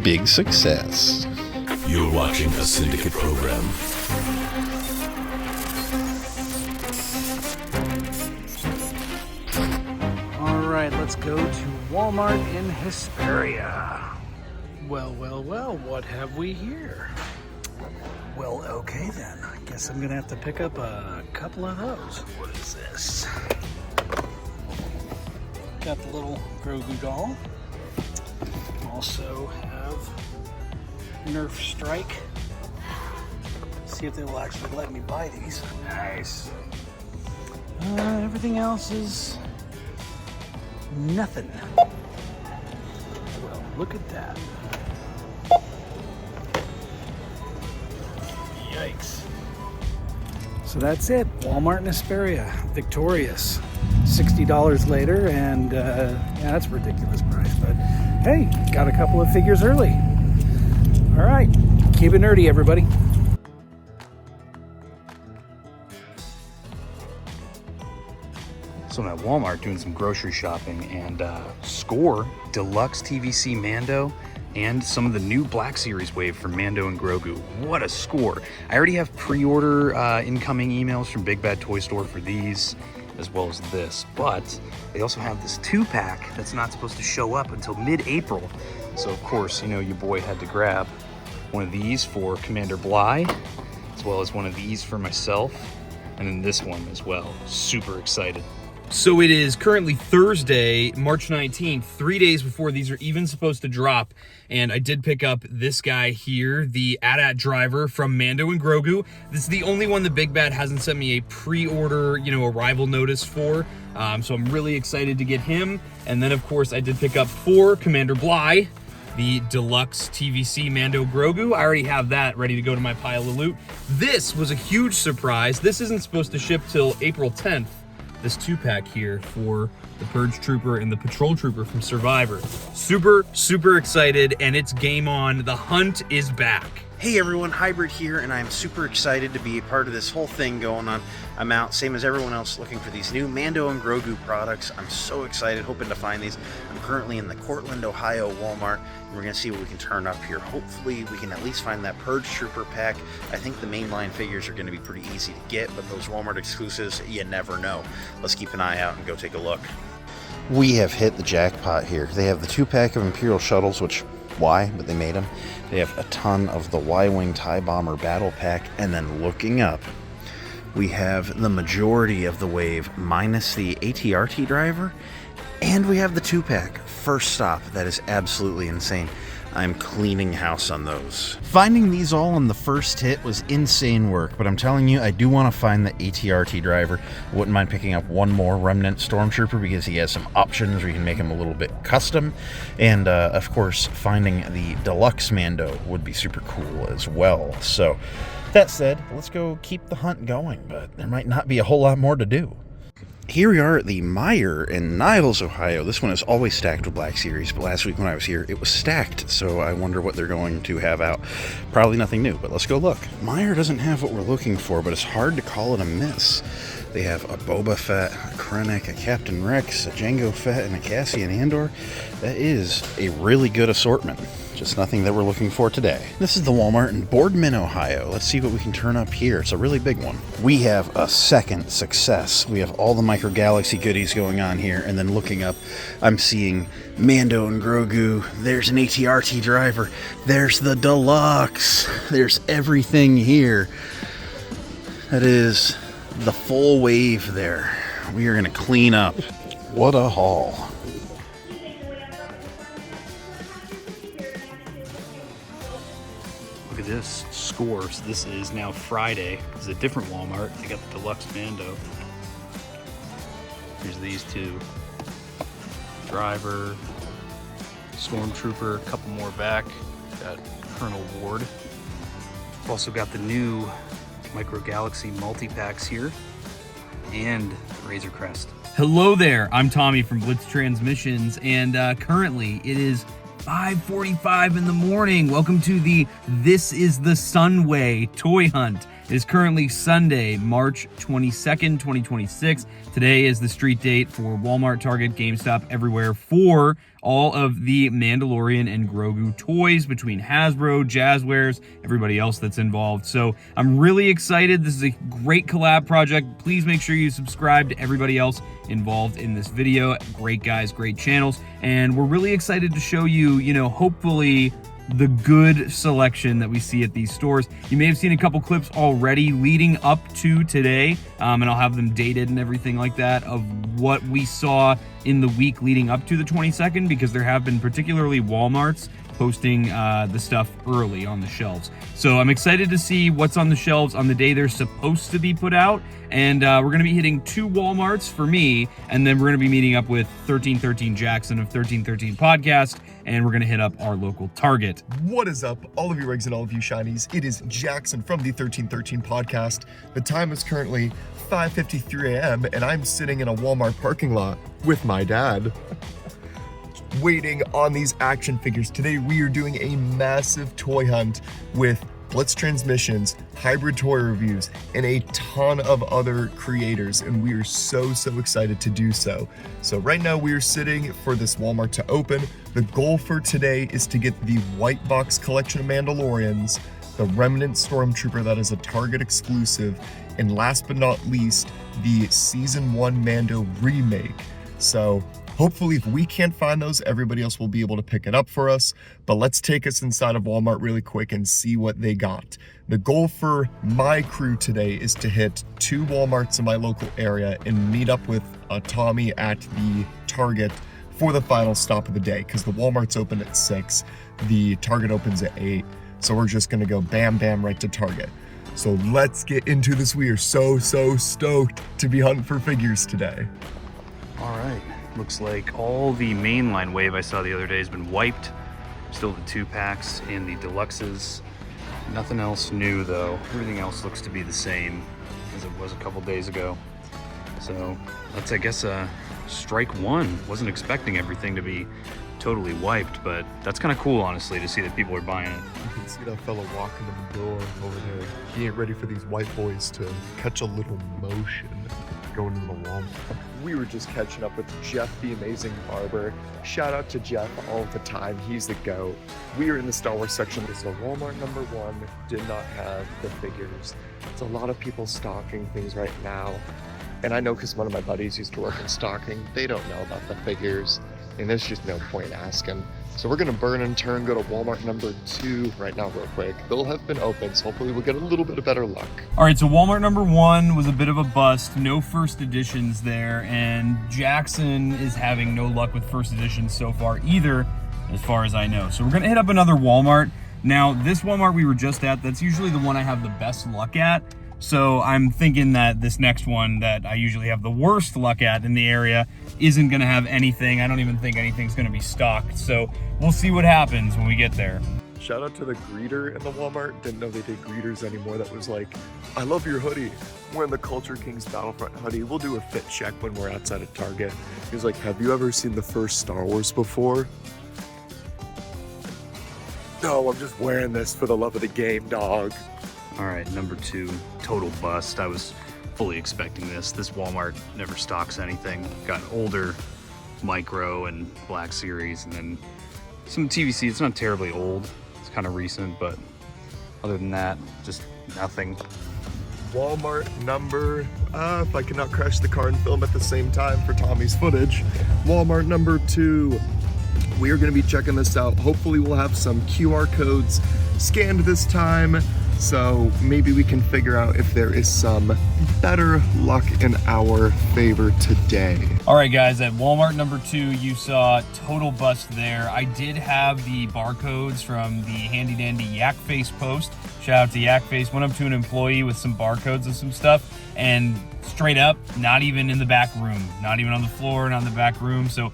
big success. You're watching a Syndicate program. All right, let's go to Walmart in Hesperia. Well, what have we here? Well, okay then. I guess I'm gonna have to pick up a couple of those. What is this? Got the little Grogu doll. Also have Nerf Strike. See if they will actually let me buy these. Nice. Everything else is nothing. Well, look at that. Yikes. So that's it. Walmart in Hesperia. Victorious. $60 later, and yeah, that's a ridiculous price. But hey, got a couple of figures early. All right. Keep it nerdy, everybody. So I'm at Walmart doing some grocery shopping and score deluxe TVC Mando and some of the new Black Series wave for Mando and Grogu. What a score. I already have pre-order incoming emails from Big Bad Toy Store for these, as well as this, but they also have this 2-pack that's not supposed to show up until mid-April. So of course, you know, your boy had to grab one of these for Commander Bly, as well as one of these for myself, and then this one as well. Super excited. So it is currently Thursday, March 19th, 3 days before these are even supposed to drop. And I did pick up this guy here, the AT-AT driver from Mando and Grogu. This is the only one that Big Bad hasn't sent me a pre-order, arrival notice for. So I'm really excited to get him. And then of course I did pick up for Commander Bly, the deluxe TVC Mando Grogu. I already have that ready to go to my pile of loot. This was a huge surprise. This isn't supposed to ship till April 10th. This 2-pack here for the Purge Trooper and the Patrol Trooper from Survivor. Super, super excited, and it's game on. The hunt is back. Hey everyone, Hybrid here, and I'm super excited to be a part of this whole thing going on. I'm out, same as everyone else, looking for these new Mando and Grogu products. I'm so excited, hoping to find these. I'm currently in the Cortland, Ohio Walmart, and we're going to see what we can turn up here. Hopefully we can at least find that Purge Trooper pack. I think the mainline figures are going to be pretty easy to get, but those Walmart exclusives, you never know. Let's keep an eye out and go take a look. We have hit the jackpot here. They have the 2-pack of Imperial Shuttles, which, why? But they made them. They have a ton of the Y-Wing TIE Bomber Battle Pack, and then looking up, we have the majority of the wave minus the AT-RT driver, and we have the 2-pack. First stop. That is absolutely insane. I'm cleaning house on those. Finding these all on the first hit was insane work, but I'm telling you, I do want to find the AT-RT driver. I wouldn't mind picking up one more Remnant Stormtrooper because he has some options where you can make him a little bit custom. And of course, finding the Deluxe Mando would be super cool as well. So that said, let's go keep the hunt going, but there might not be a whole lot more to do. Here we are at the Meijer in Niles, Ohio. This one is always stacked with Black Series, but last week when I was here, it was stacked, so I wonder what they're going to have out. Probably nothing new, but let's go look. Meijer doesn't have what we're looking for, but it's hard to call it a miss. They have a Boba Fett, a Krennic, a Captain Rex, a Jango Fett, and a Cassian Andor. That is a really good assortment. Just nothing that we're looking for today. This is the Walmart in Boardman, Ohio. Let's see what we can turn up here. It's a really big one. We have a second success. We have all the Micro Galaxy goodies going on here, and then looking up, I'm seeing Mando and Grogu. There's an AT-RT driver. There's the Deluxe. There's everything here. That is the full wave there. We are going to clean up. What a haul. Look at this score. So this is now Friday. It's a different Walmart. They got the Deluxe Mando. Here's these two. Driver, Stormtrooper, a couple more back. Got Colonel Ward. We've also got the new Micro Galaxy multi-packs here, and Razor Crest. Hello there, I'm Tommy from Blitz Transmissions, and currently it is 5:45 in the morning. Welcome to the This is the SunWay toy hunt. It is currently Sunday, March 22nd, 2026. Today is the street date for Walmart, Target, GameStop, everywhere for all of the Mandalorian and Grogu toys between Hasbro, Jazzwares, everybody else that's involved. So I'm really excited. This is a great collab project. Please make sure you subscribe to everybody else involved in this video. Great guys, great channels. And we're really excited to show you, hopefully the good selection that we see at these stores. You may have seen a couple clips already leading up to today, and I'll have them dated and everything like that, of what we saw in the week leading up to the 22nd, because there have been particularly Walmarts posting the stuff early on the shelves. So I'm excited to see what's on the shelves on the day they're supposed to be put out. And we're going to be hitting 2 Walmarts for me, and then we're going to be meeting up with 1313 Jackson of 1313 Podcast, and we're going to hit up our local Target. What is up, all of you regs and all of you shinies? It is Jackson from the 1313 Podcast. The time is currently 5:53 a.m. and I'm sitting in a Walmart parking lot with my dad, waiting on these action figures. Today we are doing a massive toy hunt with Blitz Transmissions, Hybrid Toy Reviews, and a ton of other creators, and we are so excited to do so. So right now we are sitting for this Walmart to open. The goal for today is to get the white box collection of Mandalorians, the Remnant Stormtrooper that is a Target exclusive, and last but not least, the Season 1 Mando remake. So hopefully if we can't find those, everybody else will be able to pick it up for us. But let's take us inside of Walmart really quick and see what they got. The goal for my crew today is to hit 2 Walmarts in my local area and meet up with Tommy at the Target for the final stop of the day, because the Walmart's open at 6, the Target opens at 8. So we're just gonna go bam right to Target. So let's get into this. We are so stoked to be hunting for figures today. All right. Looks like all the mainline wave I saw the other day has been wiped. Still the 2-packs and the deluxes. Nothing else new though. Everything else looks to be the same as it was a couple days ago. So that's, I guess, strike one. Wasn't expecting everything to be totally wiped, but that's kind of cool, honestly, to see that people are buying it. You can see that fella walking in the door over there. He ain't ready for these white boys to catch a little motion going into the Walmart. We were just catching up with Jeff, the amazing barber. Shout out to Jeff all the time. He's the GOAT. We are in the Star Wars section. So Walmart number 1 did not have the figures. It's a lot of people stocking things right now. And I know because one of my buddies used to work in stocking. They don't know about the figures. And there's just no point asking. So we're gonna burn and turn, go to Walmart number 2 right now real quick. They'll have been open, so hopefully we'll get a little bit of better luck. All right, so Walmart number 1 was a bit of a bust. No first editions there, and Jackson is having no luck with first editions so far either, as far as I know. So we're gonna hit up another Walmart. Now, this Walmart we were just at, that's usually the one I have the best luck at. So I'm thinking that this next one that I usually have the worst luck at in the area isn't gonna have anything. I don't even think anything's gonna be stocked. So we'll see what happens when we get there. Shout out to the greeter in the Walmart. Didn't know they did greeters anymore. That was like, I love your hoodie. I'm wearing the Culture Kings Battlefront hoodie. We'll do a fit check when we're outside of Target. He was like, have you ever seen the first Star Wars before? No, I'm just wearing this for the love of the game, dog. All right, number 2, total bust. I was fully expecting this. This Walmart never stocks anything. Got older micro and Black Series, and then some TVC. It's not terribly old. It's kind of recent, but other than that, just nothing. Walmart number, if I cannot crash the car and film at the same time for Tommy's footage, Walmart number 2. We are going to be checking this out. Hopefully we'll have some QR codes scanned this time, so maybe we can figure out if there is some better luck in our favor today. All right, guys, at Walmart number 2, you saw total bust there. I did have the barcodes from the handy dandy Yak Face post. Shout out to Yak Face. Went up to an employee with some barcodes of some stuff, and straight up, not even in the back room, not even on the floor, not in the back room. So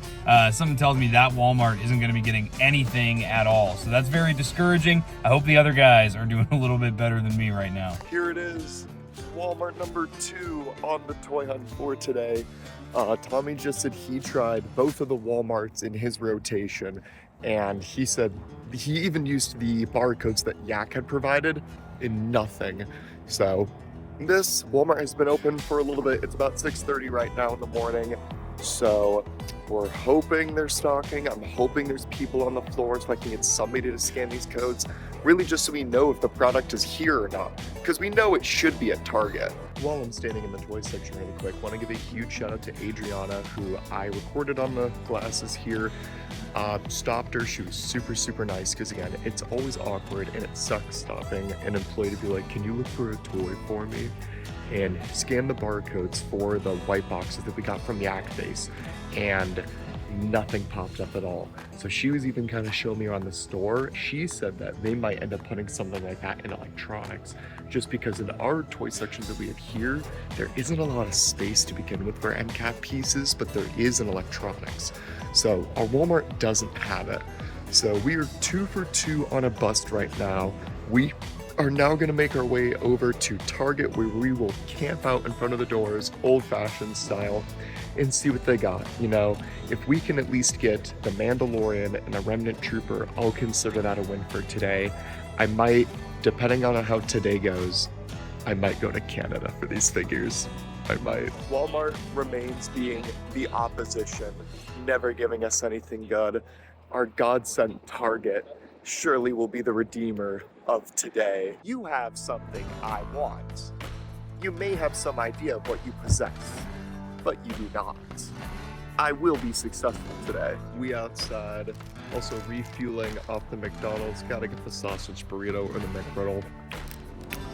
something tells me that Walmart isn't going to be getting anything at all. So that's very discouraging. I hope the other guys are doing a little bit better than me right now. Here it is, Walmart number 2 on the toy hunt for today. Tommy just said he tried both of the Walmarts in his rotation, and he said he even used the barcodes that Yak had provided in nothing. So this Walmart has been open for a little bit. It's about 6:30 right now in the morning. So we're hoping they're stocking. I'm hoping there's people on the floor so I can get somebody to scan these codes, really just so we know if the product is here or not, because we know it should be at Target. While I'm standing in the toy section really quick, want to give a huge shout out to Adriana, who I recorded on the glasses here. Stopped her. She was super nice, because again, it's always awkward and it sucks stopping an employee to be like, can you look for a toy for me? And scan the barcodes for the white boxes that we got from Yak Base, and nothing popped up at all. So she was even kind of showing me around the store. She said that they might end up putting something like that in electronics, just because in our toy sections that we have here, there isn't a lot of space to begin with for end cap pieces, but there is in electronics. So our Walmart doesn't have it. So we are 2 for 2 on a bust right now. We are now going to make our way over to Target, where we will camp out in front of the doors, old-fashioned style, and see what they got. You know, if we can at least get the Mandalorian and a Remnant Trooper, I'll consider that a win for today. I might, depending on how today goes, I might go to Canada for these figures. I might. Walmart remains being the opposition, never giving us anything good. Our God-sent Target surely will be the redeemer of today. You have something I want. You may have some idea of what you possess, but you do not. I will be successful today. We outside, also refueling off the McDonald's. Gotta get the sausage burrito or the McGriddle.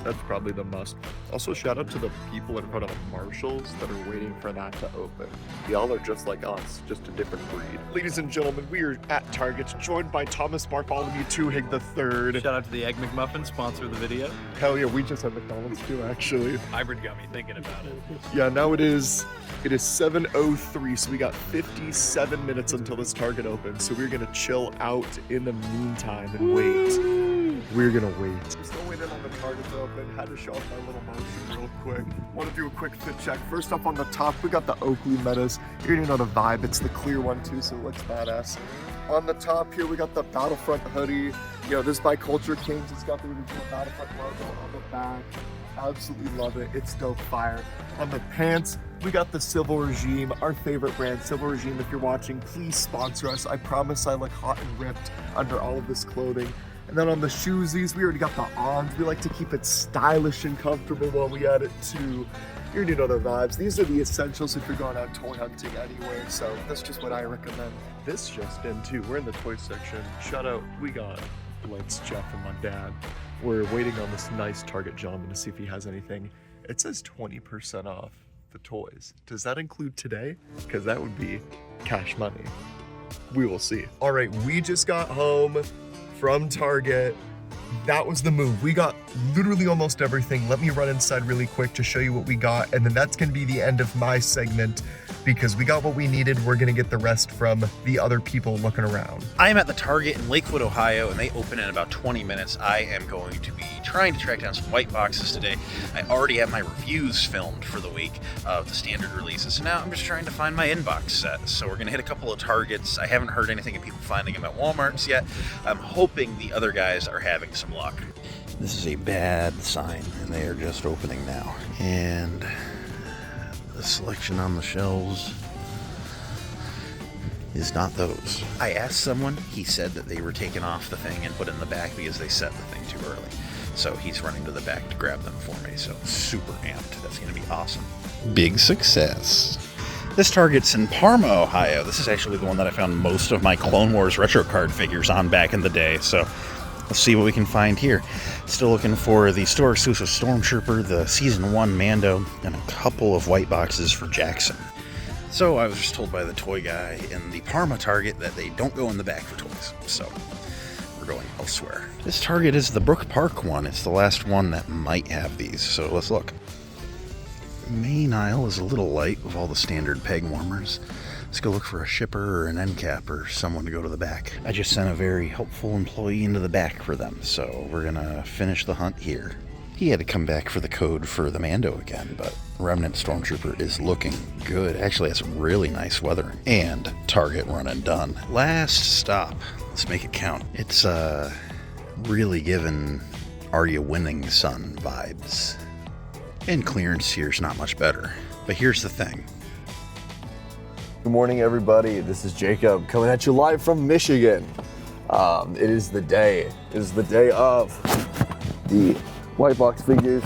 That's probably the must. Also, shout out to the people in front of Marshall's that are waiting for that to open. Y'all are just like us, just a different breed. Ladies and gentlemen, we are at Target, joined by Thomas Bartholomew Tuhig III. Shout out to the Egg McMuffin, sponsor of the video. Hell yeah, we just had McDonald's too, actually. Hybrid got me thinking about it. Yeah, now it is 7:03, so we got 57 minutes until this Target opens. So we're gonna chill out in the meantime and wait. We're gonna wait. Still waiting on the Target to open. Had to show off my little motion real quick. Want to do a quick fit check. First up on the top, we got the Oakley Metas. You already know the vibe. It's the clear one too, so it looks badass. On the top here, we got the Battlefront hoodie. You know, this by Culture Kings. It's got the original Battlefront logo on the back. Absolutely love it. It's dope fire. On the pants, we got the Civil Regime, our favorite brand. Civil Regime, if you're watching, please sponsor us. I promise I look hot and ripped under all of this clothing. And then on the shoesies, we already got the ons. We like to keep it stylish and comfortable while we add it too. You already know the vibes. These are the essentials if you're going out toy hunting anyway, so that's just what I recommend. This just in too, we're in the toy section. Shout out, we got Blitz, Jeff, and my dad. We're waiting on this nice Target gentleman to see if he has anything. It says 20% off the toys. Does that include today? Because that would be cash money. We will see. All right, we just got home from Target. That was the move. We got literally almost everything. Let me run inside really quick to show you what we got, and then that's gonna be the end of my segment, because we got what we needed. We're gonna get the rest from the other people looking around. I am at the Target in Lakewood, Ohio, and they open in about 20 minutes. I am going to be trying to track down some white boxes today. I already have my reviews filmed for the week of the standard releases, so now I'm just trying to find my inbox set. So we're gonna hit a couple of Targets. I haven't heard anything of people finding them at Walmart's yet. I'm hoping the other guys are having some luck. This is a bad sign, and they are just opening now. And the selection on the shelves is not those. I asked someone, he said that they were taken off the thing and put in the back because they set the thing too early. So he's running to the back to grab them for me, so super amped. That's gonna be awesome. Big success. This Target's in Parma, Ohio. This is actually the one that I found most of my Clone Wars retro card figures on back in the day, so let's see what we can find here. Still looking for the store exclusive Stormtrooper, the Season 1 Mando, and a couple of white boxes for Jackson. So I was just told by the toy guy in the Parma Target that they don't go in the back for toys, so we're going elsewhere. This Target is the Brook Park one. It's the last one that might have these, so let's look. Main aisle is a little light with all the standard peg warmers. Let's go look for a shipper or an end cap or someone to go to the back. I just sent a very helpful employee into the back for them, so we're gonna finish the hunt here. He had to come back for the code for the Mando again, but Remnant Stormtrooper is looking good. Actually has some really nice weathering. And Target run and done. Last stop. Let's make it count. It's really giving Are you winning, son vibes. And clearance here's not much better. But here's the thing. Good morning, everybody. This is Jacob coming at you live from Michigan. It is the day. It is the day of the white box figures.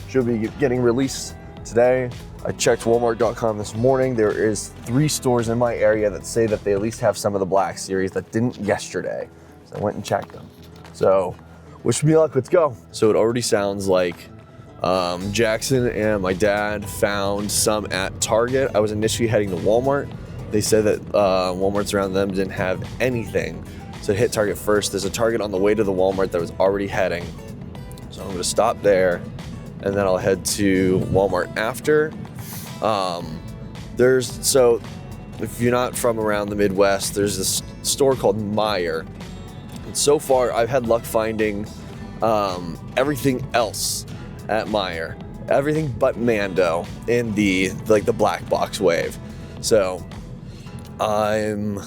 Should be getting released today. I checked Walmart.com this morning. There is 3 stores in my area that say that they at least have some of the Black Series that didn't yesterday. So I went and checked them. So wish me luck, let's go. So it already sounds like Jackson and my dad found some at Target. I was initially heading to Walmart. They said that Walmarts around them didn't have anything. So hit Target first. There's a Target on the way to the Walmart that was already heading. So I'm gonna stop there and then I'll head to Walmart after. So if you're not from around the Midwest, there's this store called Meijer. And so far I've had luck finding everything else at Meijer. Everything but Mando in the black box wave. So I'm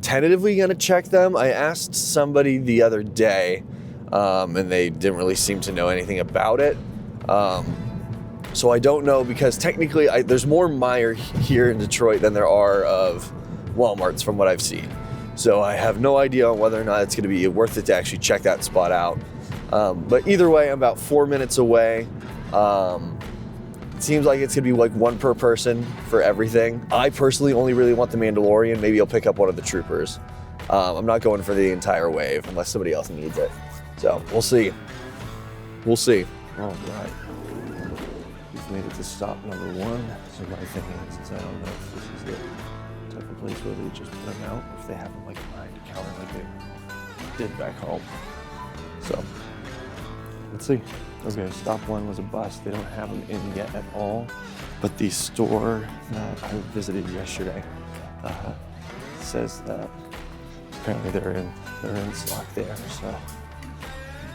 tentatively gonna check them. I asked somebody the other day and they didn't really seem to know anything about it. So I don't know, because technically there's more Meijer here in Detroit than there are of Walmarts from what I've seen. So I have no idea on whether or not it's gonna be worth it to actually check that spot out. But either way, I'm about 4 minutes away. It seems like it's gonna be like 1 per person for everything. I personally only really want the Mandalorian. Maybe I'll pick up one of the troopers. I'm not going for the entire wave unless somebody else needs it. So we'll see. We'll see. All right. We've made it to stop number 1. So my thing is I don't know if this is the type of place where they just put them out, if they have them like behind a counter like they did back home. So let's see. Okay, stop 1 was a bust. They don't have them in yet at all. But the store that I visited yesterday says that apparently they're in stock there. So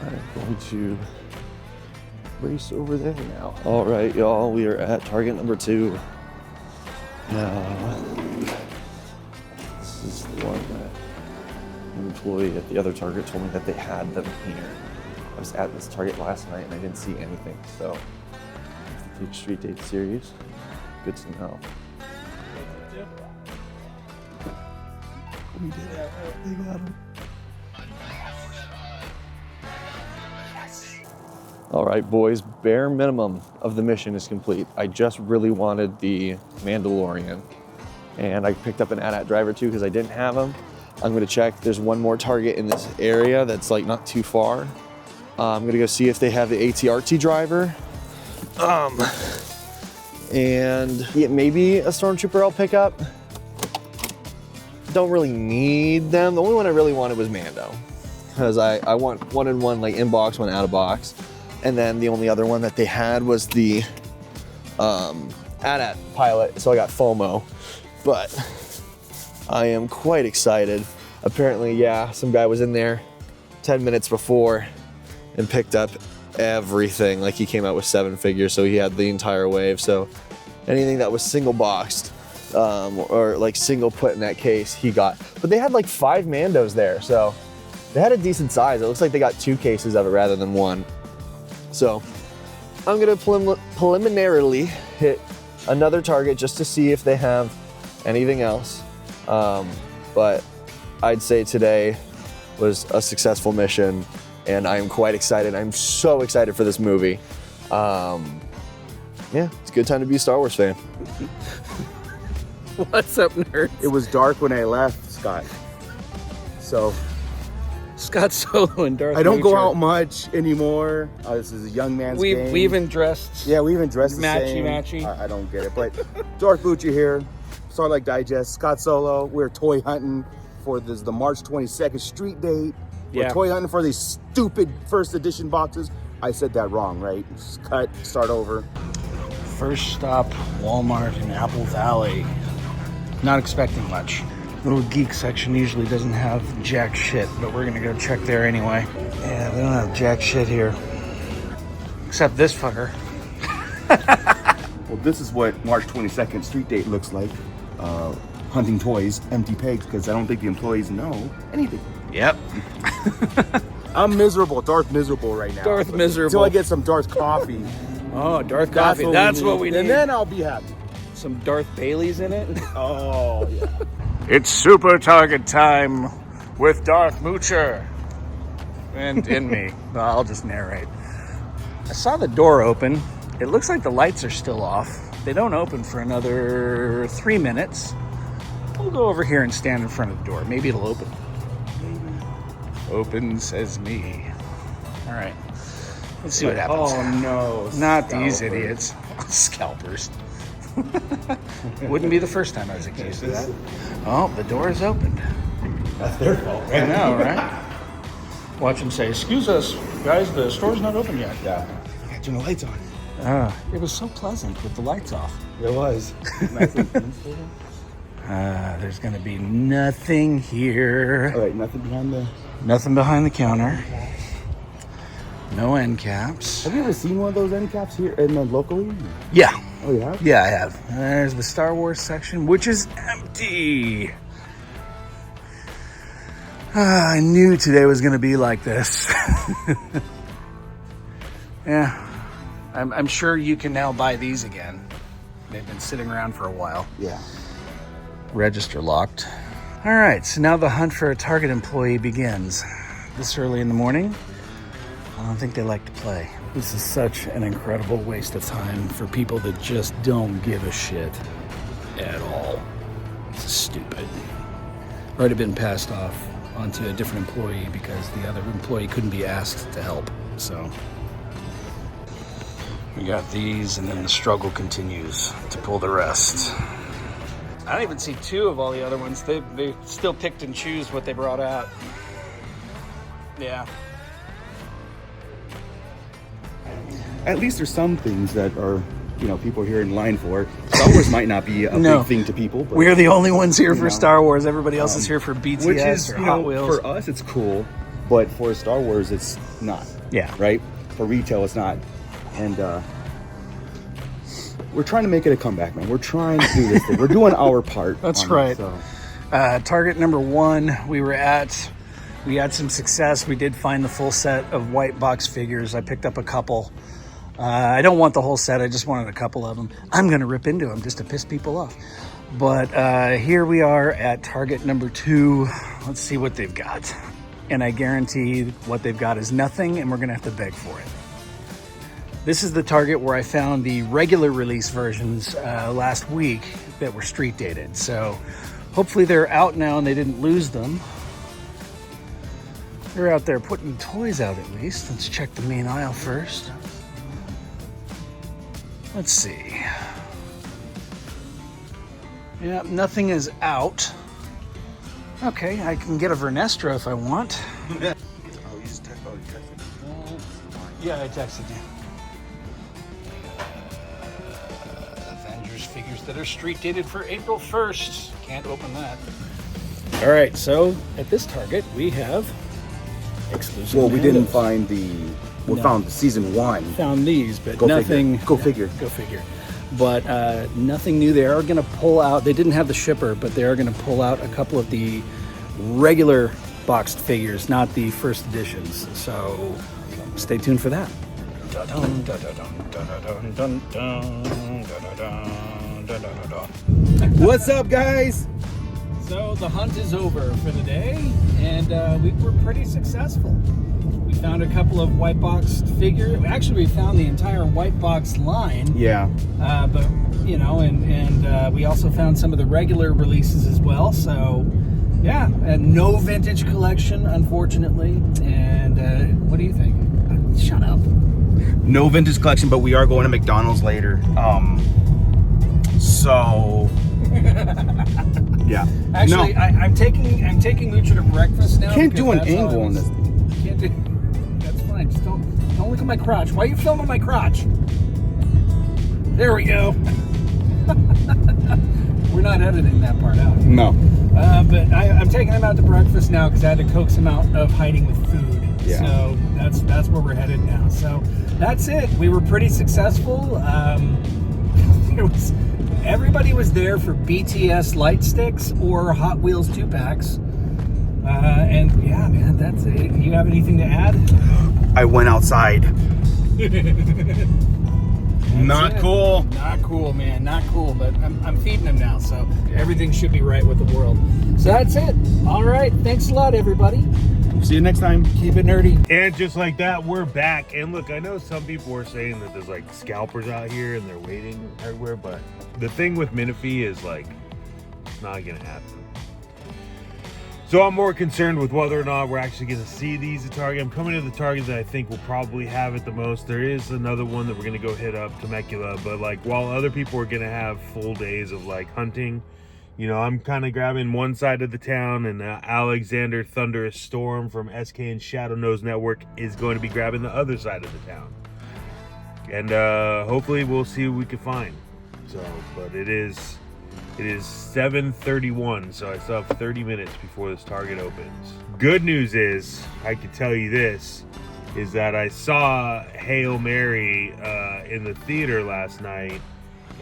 I'm going to race over there now. All right, y'all, we are at Target number 2. Now, this is the one that an employee at the other Target told me that they had them here. I was at this Target last night and I didn't see anything, so the Street Date series, good to know. We did it. They got them. All right, boys, bare minimum of the mission is complete. I just really wanted the Mandalorian, and I picked up an AT-AT driver too because I didn't have them. I'm gonna check. There's 1 more Target in this area that's like not too far. I'm gonna go see if they have the AT-RT driver. And yeah, maybe a Stormtrooper I'll pick up. Don't really need them. The only one I really wanted was Mando, because I want 1-in-1, like in box, 1 out of box. And then the only other one that they had was the AT-AT pilot, so I got FOMO. But I am quite excited. Apparently, yeah, some guy was in there 10 minutes before and picked up everything. Like, he came out with 7 figures, so he had the entire wave. So anything that was single boxed or like single put in that case, he got. But they had like 5 Mandos there, so they had a decent size. It looks like they got 2 cases of it rather than 1. So I'm gonna preliminarily hit another Target just to see if they have anything else. But I'd say today was a successful mission, and I am quite excited. I'm so excited for this movie. Yeah, it's a good time to be a Star Wars fan. What's up, nerds? It was dark when I left, Scott. So Scott Solo and Darth. I don't go out much anymore. This is a young man's game. We even dressed. Yeah, we even dressed the same. Matchy. I don't get it, but Darth Bucci here, Starlight Digest, Scott Solo. We're toy hunting for the March 22nd street date. We're toy hunting for these stupid first edition boxes. I said that wrong, right? Just cut, start over. First stop, Walmart in Apple Valley. Not expecting much. Little geek section usually doesn't have jack shit, but we're gonna go check there anyway. Yeah, they don't have jack shit here. Except this fucker. Well, this is what March 22nd street date looks like. Hunting toys, empty pegs, because I don't think the employees know anything. Yep. I'm miserable. Darth miserable right now. Darth miserable. Until I get some Darth coffee. Oh, Darth coffee. That's what we need. And then I'll be happy. Some Darth Baileys in it. Oh, yeah. It's Super Target time with Darth Moocher. And in me. Well, I'll just narrate. I saw the door open. It looks like the lights are still off. They don't open for another 3 minutes. We'll go over here and stand in front of the door. Maybe it'll open. Open, says me. All right. Let's see what happens. Oh, no. Not these idiots. Scalpers. Wouldn't be the first time I was accused of that. Oh, the door is opened. That's their fault, right? I know, right? Watch them say, excuse us, guys, the store's not open yet. Yeah. I got turn the lights on. It was so pleasant with the lights off. It was. There's going to be nothing here. All right, nothing behind the... Nothing behind the counter. No end caps. Have you ever seen one of those end caps here locally? Yeah. Oh, you have? Yeah, I have. There's the Star Wars section, which is empty. I knew today was going to be like this. Yeah. I'm sure you can now buy these again. They've been sitting around for a while. Yeah. Register locked. All right, so now the hunt for a Target employee begins. This early in the morning, I don't think they like to play. This is such an incredible waste of time for people that just don't give a shit at all. This is stupid. Already been passed off onto a different employee because the other employee couldn't be asked to help. So we got these, and then the struggle continues to pull the rest. I don't even see two of all the other ones. They still picked and choose what they brought out. Yeah. At least there's some things that are, people are here in line for. Star Wars might not be a big thing to people. But, we're the only ones here for Star Wars. Everybody else is here for BTS which is, or Hot Wheels. For us, it's cool. But for Star Wars, it's not. Yeah. Right? For retail, it's not. And we're trying to make it a comeback, man. We're trying to do this thing. We're doing our part. That's right. It, so. Target number 1, we had some success. We did find the full set of white box figures. I picked up a couple. I don't want the whole set. I just wanted a couple of them. I'm going to rip into them just to piss people off. But here we are at Target number 2. Let's see what they've got. And I guarantee what they've got is nothing, and we're going to have to beg for it. This is the Target where I found the regular release versions last week that were street dated. So hopefully they're out now and they didn't lose them. They're out there putting toys out at least. Let's check the main aisle first. Let's see. Yeah, nothing is out. Okay, I can get a Vernestra if I want. Yeah, I texted you. Avengers figures that are street dated for April 1st. Can't open that. all right, so at this Target we have exclusive. Well, we didn't Mandos. find we found season 1. Found these, but Go nothing. figure. Go figure. Go figure. But nothing new. They are going to pull out. They didn't have the shipper, but they are going to pull out a couple of the regular boxed figures, not the first editions. So stay tuned for that. What's up, guys? So the hunt is over for the day, and we were pretty successful. We found a couple of white boxed figures. Actually, we found the entire white box line. Yeah. But you know, and we also found some of the regular releases as well. So yeah, and no vintage collection, unfortunately. And what do you think? Shut up. No vintage collection, but we are going to McDonald's later. So yeah. Actually, no. I'm taking Lucha to breakfast now. Can't because do an that's how angle I on was- this. Can't do. That's fine. Just don't look at my crotch. Why are you filming my crotch? There we go. We're not editing that part out. No. But I'm taking him out to breakfast now because I had to coax him out of hiding with food. Yeah. So that's where we're headed now. So that's it. We were pretty successful. Everybody was there for BTS light sticks or Hot Wheels 2-packs. And yeah, man, that's it. You have anything to add? I went outside. Not cool. Not cool, man. Not cool. But I'm feeding him now, so everything should be right with the world. So that's it. All right. Thanks a lot, everybody. See you next time. Keep it nerdy. And just like that, we're back. And look, I know some people are saying that there's like scalpers out here and they're waiting everywhere, but the thing with Menifee is like, it's not gonna happen. So I'm more concerned with whether or not we're actually gonna see these at Target. I'm coming to the Target that I think will probably have it the most. There is another one that we're gonna go hit up, Temecula, but like while other people are gonna have full days of like hunting, you know, I'm kind of grabbing one side of the town, and Alexander Thunderous Storm from SK and Shadow Nose Network is going to be grabbing the other side of the town. And hopefully we'll see what we can find. So, but it is 7:31, so I still have 30 minutes before this Target opens. Good news is, I can tell you this, is that I saw Hail Mary in the theater last night,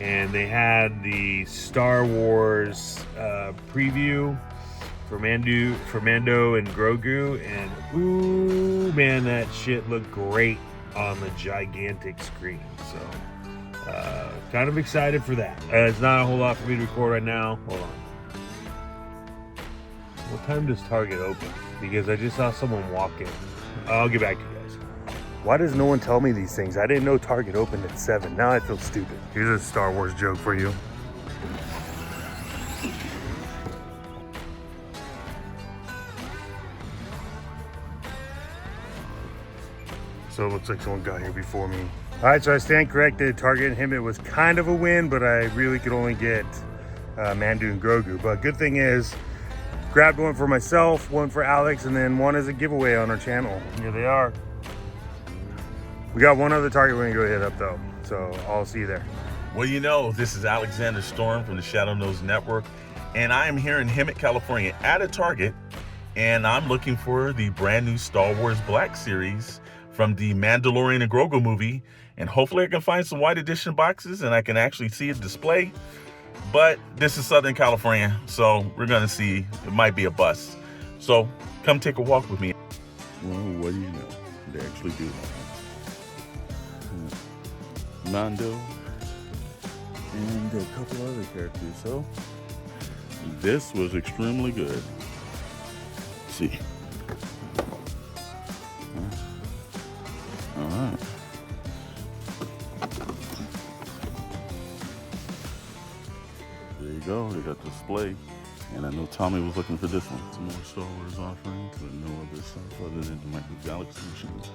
and they had the Star Wars preview for Mando and Grogu, and ooh, man, that shit looked great on the gigantic screen. So, kind of excited for that. It's not a whole lot for me to record right now. Hold on. What time does Target open? Because I just saw someone walk in. I'll get back to you guys. Why does no one tell me these things? I didn't know Target opened at 7. Now I feel stupid. Here's a Star Wars joke for you. So it looks like someone got here before me. All right, so I stand corrected. Target and him, it was kind of a win, but I really could only get Mando and Grogu. But good thing is, grabbed one for myself, one for Alex, and then one as a giveaway on our channel. Here they are. We got one other Target we're gonna go hit up though, so I'll see you there. Well, you know, this is Alexander Storm from the Shadow Nose Network, and I am here in Hemet, California at a Target, and I'm looking for the brand new Star Wars Black Series from the Mandalorian and Grogu movie, and hopefully I can find some white edition boxes and I can actually see a display. But this is Southern California, so we're gonna see. It might be a bust. So come take a walk with me. Well, what do you know? They actually do that. Mando and a couple other characters. So this was extremely good. Let's see. All right. There you go. They got the display. And I know Tommy was looking for this one. Some more Star Wars offerings, but no other stuff other than the Micro Galaxy machines.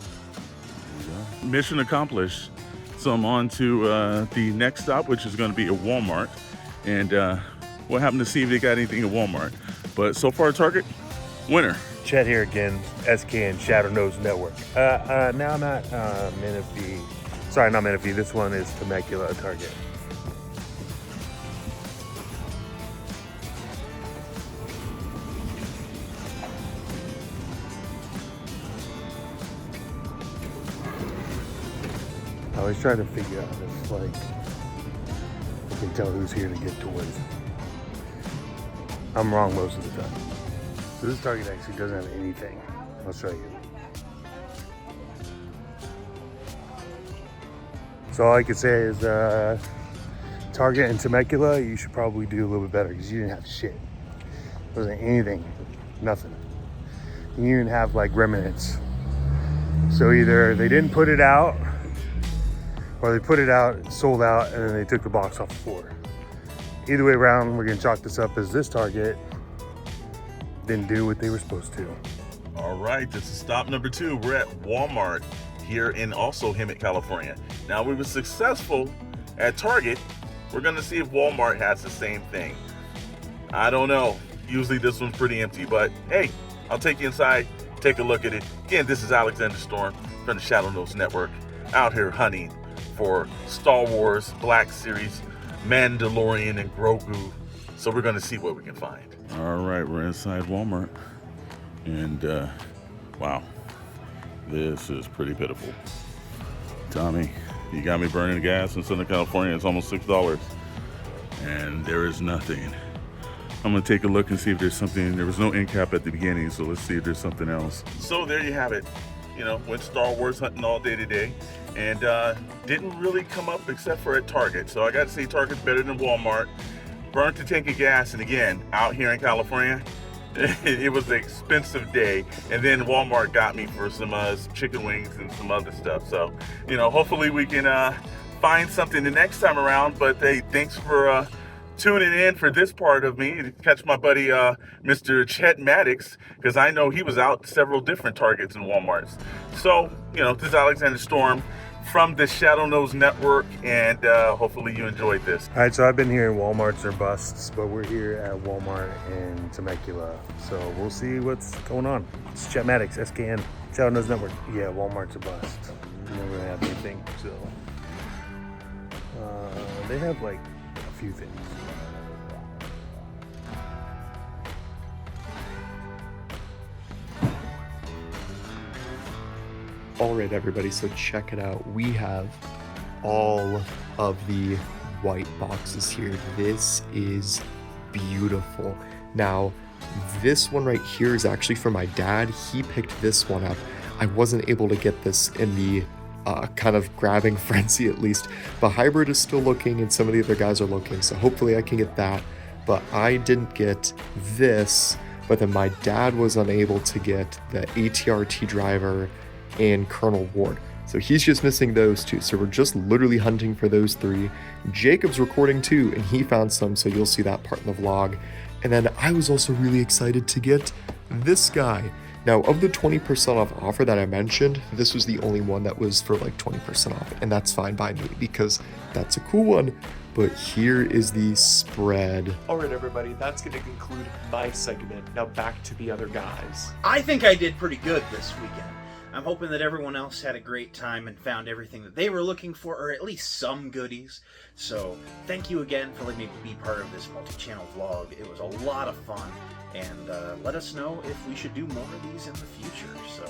Mission accomplished. So I'm on to the next stop, which is going to be at Walmart. And we'll happen to see if they got anything at Walmart. But so far, Target, winner. Chet here again, SK and Shadow Nose Network. Now not Menifee. Sorry, not Menifee. This one is Temecula Target. I always try to figure out if, like, I can tell who's here to get toys. I'm wrong most of the time. So this Target actually doesn't have anything. I'll show you. So all I could say is Target and Temecula, you should probably do a little bit better because you didn't have shit. There wasn't anything, nothing. You didn't even have like remnants. So either they didn't put it out, or they put it out, sold out, and then they took the box off the floor. Either way around, we're gonna chalk this up as this Target didn't do what they were supposed to. All right, this is stop number 2. We're at Walmart here in also Hemet, California. Now, we were successful at Target. We're gonna see if Walmart has the same thing. I don't know. Usually this one's pretty empty, but hey, I'll take you inside, take a look at it. Again, this is Alexander Storm from the Shadow Nose Network, out here hunting for Star Wars Black Series, Mandalorian and Grogu. So we're gonna see what we can find. All right, we're inside Walmart. And wow, this is pretty pitiful. Tommy, you got me burning gas in Southern California. It's almost $6. And there is nothing I'm gonna take a look and see if there's something. There was no end cap at the beginning, so let's see if there's something else. So there you have it. You know, went Star Wars hunting all day today, and didn't really come up except for at Target. So I got to say Target's better than Walmart. Burnt a tank of gas, and again, out here in California, it was an expensive day. And then Walmart got me for some chicken wings and some other stuff. So, you know, hopefully we can find something the next time around. But hey, thanks for tuning in for this part of me to catch my buddy Mr. Chet Maddox, because I know he was out several different Targets and Walmarts. So, you know, this is Alexander Storm from the Shadow Nose Network, and hopefully you enjoyed this. All right, so I've been hearing Walmarts are busts, but we're here at Walmart in Temecula, so we'll see what's going on. It's Chet Maddox, SKN, Shadow Nose Network. Yeah, Walmart's a bust. We don't really have anything, so they have like a few things. All right, everybody, so check it out. We have all of the white boxes here. This is beautiful. Now, this one right here is actually for my dad. He picked this one up. I wasn't able to get this in the kind of grabbing frenzy, at least. But Hybrid is still looking, and some of the other guys are looking, so hopefully I can get that. But I didn't get this, but then my dad was unable to get the ATRT driver and Colonel Ward. So he's just missing those two. So we're just literally hunting for those three. Jacob's recording too, and he found some, so you'll see that part in the vlog. And then I was also really excited to get this guy. Now, of the 20% off offer that I mentioned, this was the only one that was for like 20% off, and that's fine by me because that's a cool one. But here is the spread. All right, everybody, that's going to conclude my segment. Now back to the other guys. I think I did pretty good this weekend. I'm hoping that everyone else had a great time and found everything that they were looking for, or at least some goodies. So thank you again for letting me be part of this multi-channel vlog. It was a lot of fun, and let us know if we should do more of these in the future. So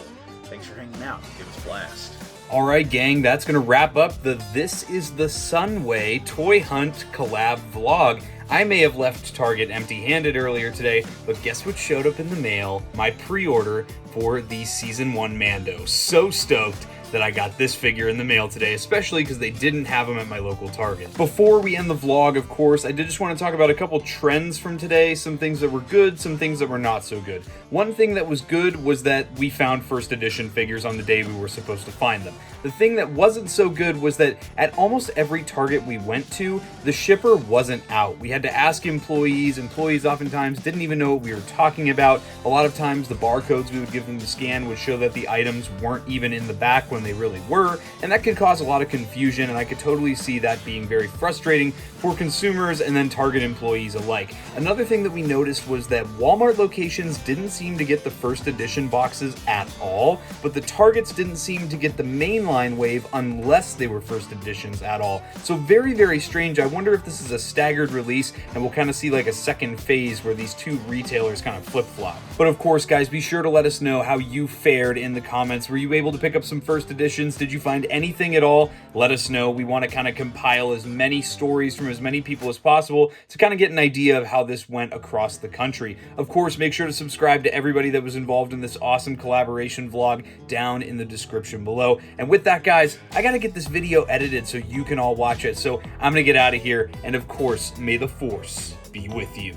thanks for hanging out. It was a blast. All right, gang, that's going to wrap up the This is the SunWay Toy Hunt collab vlog. I may have left Target empty-handed earlier today, but guess what showed up in the mail? My pre-order for the Season 1 Mando. So stoked that I got this figure in the mail today, especially because they didn't have them at my local Target. Before we end the vlog, of course, I did just want to talk about a couple trends from today, some things that were good, some things that were not so good. One thing that was good was that we found first edition figures on the day we were supposed to find them. The thing that wasn't so good was that at almost every Target we went to, the shipper wasn't out. We had to ask employees. Employees oftentimes didn't even know what we were talking about. A lot of times the barcodes we would give them to scan would show that the items weren't even in the back when they really were, and that could cause a lot of confusion, and I could totally see that being very frustrating for consumers and then Target employees alike. Another thing that we noticed was that Walmart locations didn't seem to get the first edition boxes at all, but the Targets didn't seem to get the mainline wave unless they were first editions at all. So very, very strange. I wonder if this is a staggered release and we'll kind of see like a second phase where these two retailers kind of flip-flop. But of course, guys, be sure to let us know how you fared in the comments. Were you able to pick up some first editions? Did you find anything at all? Let us know. We want to kind of compile as many stories from as many people as possible to kind of get an idea of how this went across the country. Of course, make sure to subscribe to everybody that was involved in this awesome collaboration vlog down in the description below. And with that, guys, I got to get this video edited so you can all watch it. So I'm going to get out of here. And of course, may the Force be with you.